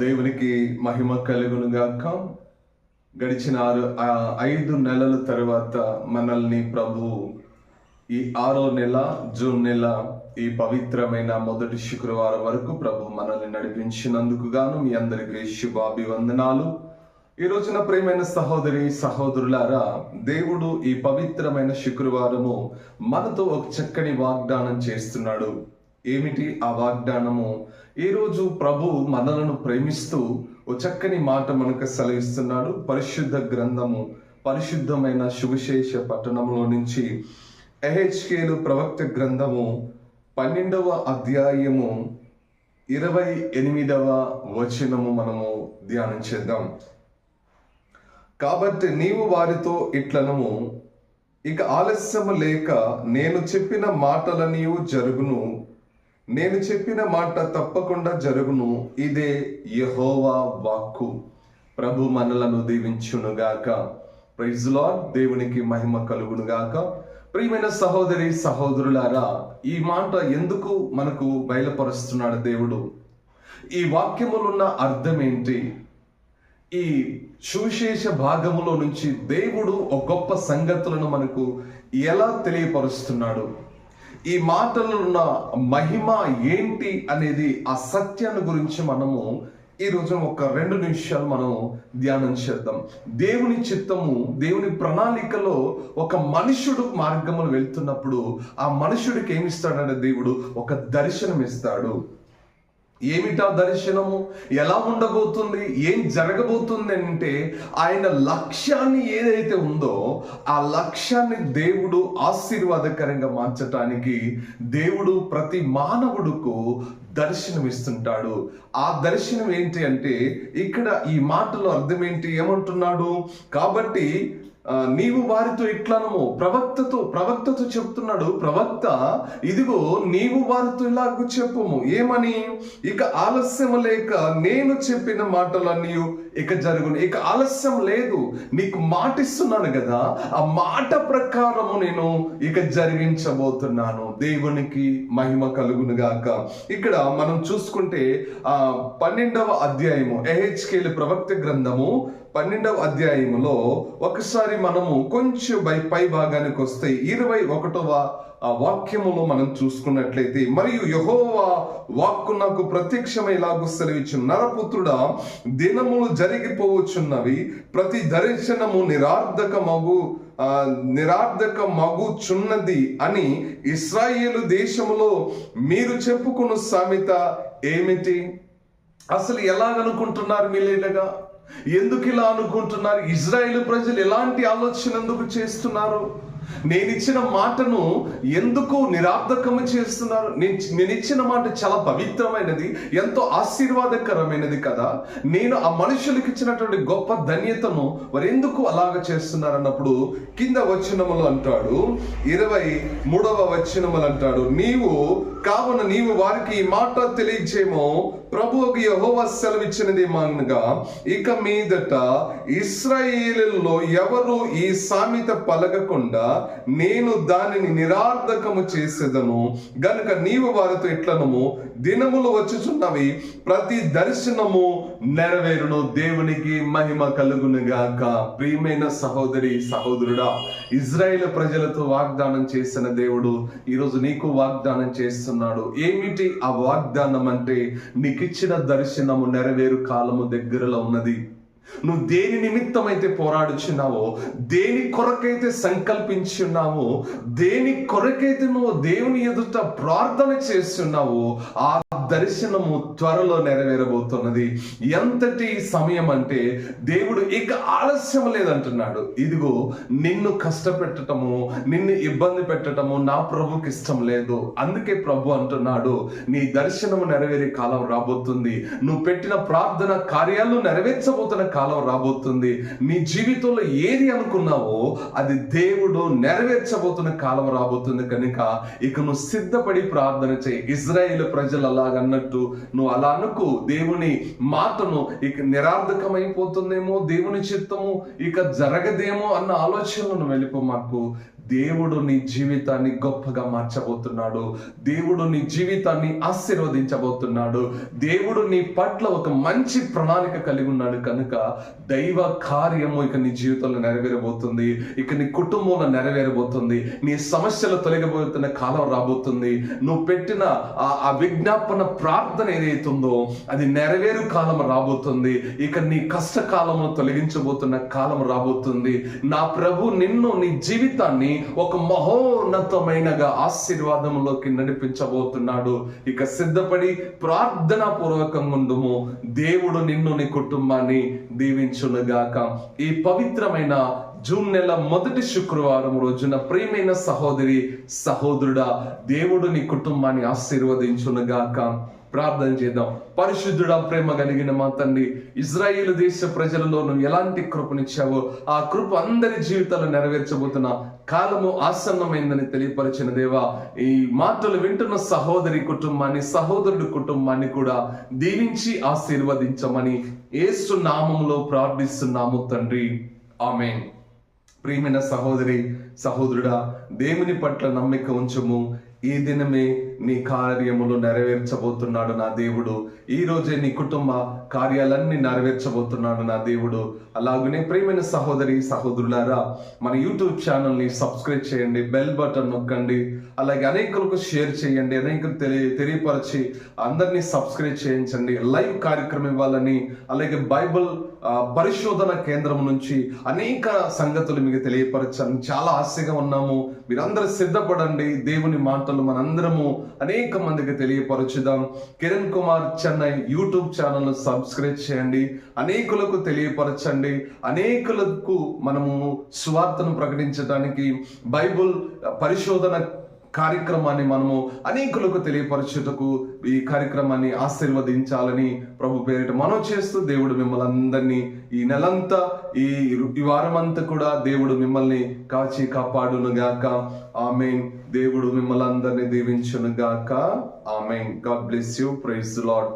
దేవునికి మహిమ కలుగును గాక. గడిచిన 5 నెలల తర్వాత మనల్ని ప్రభు ఈ 6వ నెల జూన్ నెల ఈ పవిత్రమైన మొదటి శుక్రవారం వరకు ప్రభు మనల్ని నడిపించినందుకు గాను మీ అందరికీ శుభాభివందనాలు. ఈ రోజున ప్రియమైన సహోదరి సహోదరులారా, దేవుడు ఈ పవిత్రమైన శుక్రవారము మనతో ఒక చక్కని వాగ్దానం చేస్తున్నాడు. ఏమిటి ఆ వాగ్దానము? ఈరోజు ప్రభు మనలను ప్రేమిస్తూ ఓ చక్కని మాట మనకు సెలవిస్తున్నాడు. పరిశుద్ధ గ్రంథము, పరిశుద్ధమైన సువిశేష పట్టణంలో నుంచి యెహెజ్కేలు ప్రవక్త గ్రంథము 12వ అధ్యాయము 28వ వచనము మనము ధ్యానం చేద్దాం. కాబట్టి నీవు వారితో ఇట్లనము, ఇక ఆలస్యము లేక నేను చెప్పిన మాటలనియు జరుగును, నేను చెప్పిన మాట తప్పకుండా జరుగును, ఇదే యెహోవా వాక్కు. ప్రభు మనలను దీవించునుగాక. Praise lord. దేవునికి మహిమ కలుగునుగాక. ప్రియమైన సహోదరి సహోదరులారా, ఈ మాట ఎందుకు మనకు బయలుపరుస్తున్నాడు దేవుడు? ఈ వాక్యములున్న అర్థం ఏంటి? ఈ సువిశేష భాగములో నుంచి దేవుడు ఒక గొప్ప సంగతులను మనకు ఎలా తెలియపరుస్తున్నాడు? ఈ మాటలో ఉన్న మహిమ ఏంటి అనేది, ఆ సత్యాన్ని గురించి మనము ఈ రోజు ఒక 2 నిమిషాలు మనం ధ్యానం చేద్దాం. దేవుని చిత్తము, దేవుని ప్రణాళికలో ఒక మనుషుడు మార్గములు వెళ్తున్నప్పుడు ఆ మనుషుడికి ఏమిస్తాడంటే దేవుడు ఒక దర్శనం ఇస్తాడు. ఏమిటా దర్శనము? ఎలా ఉండబోతుంది? ఏం జరగబోతుంది అంటే, ఆయన లక్ష్యాన్ని ఏదైతే ఉందో ఆ లక్ష్యాన్ని దేవుడు ఆశీర్వాదకరంగా మార్చటానికి దేవుడు ప్రతి మానవుడుకు దర్శనం ఇస్తుంటాడు. ఆ దర్శనం ఏంటి అంటే, ఇక్కడ ఈ మాటలో అర్థం ఏంటి? ఏమంటున్నాడు? కాబట్టి నీవు వారితో ఇట్లనము, ప్రవక్తతో చెప్తున్నాడు. ప్రవక్త, ఇదిగో నీవు వారితో ఇలాగ చెప్పుము. ఏమని? ఇక ఆలస్యం లేక నేను చెప్పిన మాటలన్నీ ఇక జరుగును. ఇక ఆలస్యం లేదు, నీకు మాట ఇస్తున్నాను కదా, ఆ మాట ప్రకారము నేను ఇక జరిగించబోతున్నాను. దేవునికి మహిమ కలుగును గాక. ఇక్కడ మనం చూసుకుంటే 12వ అధ్యాయము, యెహెజ్కేలు ప్రవక్త గ్రంథము 12వ అధ్యాయములో ఒకసారి మనము కొంచెం పై భాగానికి వస్తే 21వ వాక్యములో మనం చూసుకున్నట్లయితే, మరియు యెహోవా వాక్కు నాకు ప్రత్యక్షమై ఇలాగు సెలవిచ్చును, నరపుత్రుడా, దినములు జరిగిపోవచ్చున్నవి, ప్రతి దర్శనము నిరార్థకమగుచున్నది అని ఇశ్రాయేలు దేశములో మీరు చెప్పుకున్న సామెత ఏమిటి? అసలు ఎలాగనుకుంటున్నారు మీలేగా? ఎందుకు ఇలా అనుకుంటున్నారు? ఇజ్రాయేలు ప్రజలు ఎలాంటి ఆలోచన ఎందుకు చేస్తున్నారు? నేను ఇచ్చిన మాటను ఎందుకు నిరార్థకము చేస్తున్నారు? నేను ఇచ్చిన మాట చాలా పవిత్రమైనది, ఎంతో ఆశీర్వాదకరమైనది కదా. నేను ఆ మనుషులకు ఇచ్చినటువంటి గొప్ప ధన్యతను వారు ఎందుకు అలాగ చేస్తున్నారు అన్నప్పుడు కింద వచనములు అంటాడు, 23వ వచనములు అంటాడు, కావున నీవు వారికి ఈ మాట తెలియజేమో, ప్రభువుకు యెహోవా సెలవిచ్చినది ఏమనగా, ఇక మీదట ఇశ్రాయేలులో ఎవరు ఈ సామెత పలకకుండా నేను దానిని నిరార్థకము చేసేదను గనుక నీవు వారితో ఇట్లనము, దినములు వచ్చుచున్నవి, ప్రతి దర్శనము నెరవేరును. దేవునికి మహిమ కలుగునుగాక. ప్రియమైన సహోదరి సహోదరుడా, ఇజ్రాయేలు ప్రజలతో వాగ్దానం చేసిన దేవుడు ఈరోజు నీకు వాగ్దానం చేస్తున్నాడు. ఏమిటి ఆ వాగ్దానం అంటే, నీకిచ్చిన దర్శనము నెరవేరు కాలము దగ్గరలో ఉన్నది. నువ్వు దేని నిమిత్తమైతే పోరాడుచున్నావో, దేని కొరకైతే సంకల్పించున్నావో, దేని కొరకైతే నువ్వు దేవుని ఎదుట ప్రార్థన చేస్తున్నావో, ఆ దర్శనము త్వరలో నెరవేరబోతున్నది. ఎంతటి సమయం అంటే, దేవుడు ఇక ఆలస్యం లేదంటున్నాడు. ఇదిగో నిన్ను కష్టపెట్టటము, నిన్ను ఇబ్బంది పెట్టటము నా ప్రభుకి ఇష్టం లేదు. అందుకే ప్రభు అంటున్నాడు, నీ దర్శనము నెరవేరే కాలం రాబోతుంది. నువ్వు పెట్టిన ప్రార్థన కార్యాలు నెరవేర్చబోతున్న కాలం రాబోతుంది. నీ జీవితంలో ఏది అనుకున్నావో అది దేవుడు నెరవేర్చబోతున్న కాలం రాబోతుంది. కనుక ఇక నువ్వు సిద్ధపడి ప్రార్థన చేయి. ఇజ్రాయేలు ప్రజలు అలాగన్నట్టు నువ్వు అలా అనుకు. దేవుని మాటను ఇక నిరార్థకమైపోతుందేమో, దేవుని చిత్తము ఇక జరగదేమో అన్న ఆలోచనలను వెళ్ళిపో. మాకు దేవుడు నీ జీవితాన్ని గొప్పగా మార్చబోతున్నాడు. దేవుడు నీ జీవితాన్ని ఆశీర్వదించబోతున్నాడు. దేవుడు నీ పట్ల ఒక మంచి ప్రణాళిక కలిగి ఉన్నాడు కనుక దైవ కార్యము ఇక నీ జీవితంలో నెరవేరబోతుంది. ఇక నీ కుటుంబంలో నెరవేరబోతుంది. నీ సమస్యలు తొలగబోతున్న కాలం రాబోతుంది. నువ్వు పెట్టిన ఆ విజ్ఞాపన ప్రార్థన ఏదైతుందో అది నెరవేరు కాలం రాబోతుంది. ఇక నీ కష్టకాలము తొలగించబోతున్న కాలం రాబోతుంది. నా ప్రభు నిన్ను, నీ జీవితాన్ని ఒక మహోన్నతమైనగా ఆశీర్వాదంలోకి నడిపించబోతున్నాడు. ఇక సిద్ధపడి ప్రార్థనా పూర్వకంగా ఉండుము. దేవుడు నిన్ను, నీ కుటుంబాన్ని దీవించునుగాక. ఈ పవిత్రమైన జూన్ నెల మొదటి శుక్రవారం రోజున ప్రియమైన సహోదరి, సహోదరుడా, దేవుడు నీ కుటుంబాన్ని ఆశీర్వదించునుగాక. ప్రార్థన చేద్దాం. పరిశుద్ధుడా, ప్రేమ కలిగిన మా తండ్రి, ఇజ్రాయేలు దేశ ప్రజలలో నువ్వు ఎలాంటి కృపనిచ్చావో ఆ కృప అందరి జీవితాలు నెరవేర్చబోతున్న కాలము ఆసన్నమైందని తెలియపరిచిన దేవా, ఈ మాటలు వింటున్న సహోదరి కుటుంబాన్ని, సహోదరుడి కుటుంబాన్ని కూడా దీవించి ఆశీర్వదించమని యేసు నామములో ప్రార్థిస్తున్నాము తండ్రి, ఆమేన్. ప్రియమైన సహోదరి, సహోదరుడా, దేవుని పట్ల నమ్మిక ఉంచుము. ఈ దినమే నీ కార్యములు నెరవేర్చబోతున్నాడు నా దేవుడు. ఈ రోజే నీ కుటుంబ కార్యాలన్నీ నెరవేర్చబోతున్నాడు నా దేవుడు. అలాగనే ప్రియమైన సహోదరి, సహోదరులారా, మన యూట్యూబ్ ఛానల్ని సబ్స్క్రైబ్ చేయండి, బెల్ బటన్ నొక్కండి. అలాగే అనేకులకు షేర్ చేయండి, అనేకులు తెలియపరిచి అందరినీ సబ్స్క్రైబ్ చేయించండి. లైవ్ కార్యక్రమం ఇవ్వాలని, అలాగే బైబిల్ పరిశోధన కేంద్రం నుంచి అనేక సంగతులు మీకు తెలియపరచాలని చాలా ఆశగా ఉన్నాము. మీరందరూ సిద్ధపడండి. దేవుని మాటలు మనందరము అనేక మందికి తెలియపరచుదాం. Kiran Kumar Chennai YouTube channel subscribe చేయండి, అనేకులకు తెలియపరచండి. అనేకులకు మనము సువార్తను ప్రకటించడానికి బైబిల్ పరిశోధన కార్యక్రమాన్ని మనము అనేకులకు తెలియపరచుటకు ఈ కార్యక్రమాన్ని ఆశీర్వదించాలని ప్రభు పేరిట మనం చేస్తూ, దేవుడు మిమ్మల్ని అందరినీ ఈ నెలంతా, ఈ వారమంతా కూడా దేవుడు మిమ్మల్ని కాచి కాపాడును గాక. ఆమేన్. దేవుడు మిమ్మల్ని అందరినీ దీవించును గాక. ఆమేన్. God bless you. Praise the lord.